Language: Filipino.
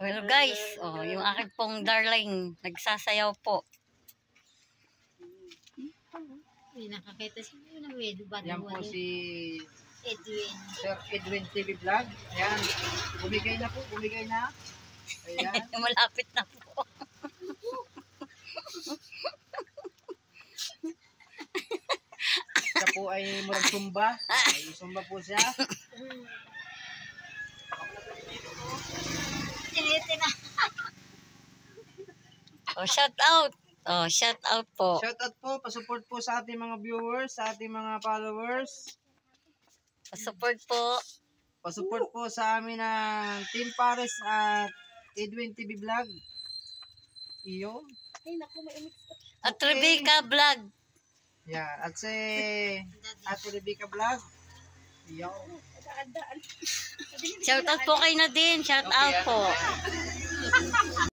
Well guys, oh, yung aking pong darling, nagsasayaw po. May nakakita siya na wedo ba? Yan po si Edwin. Sir Edwin TV Vlog. Ayan, bumigay na po, bumigay na. Ayan. Malapit na po. Siya po ay murag sumba. Ay, sumba po siya. Tinitina. Oh, shout out. Oh, shout out po. Shout out po, pasupport po sa ating mga viewers, sa ating mga followers. Support po. Pasupport po sa amin ng Team Pares at Edwin TV Vlog. Iyo. Ay, naku, may umix pa. At Rebecca Vlog. Yeah, at si Ate Rebecca Vlog. Iyo. Shout out po kay Nadine. Shout out po.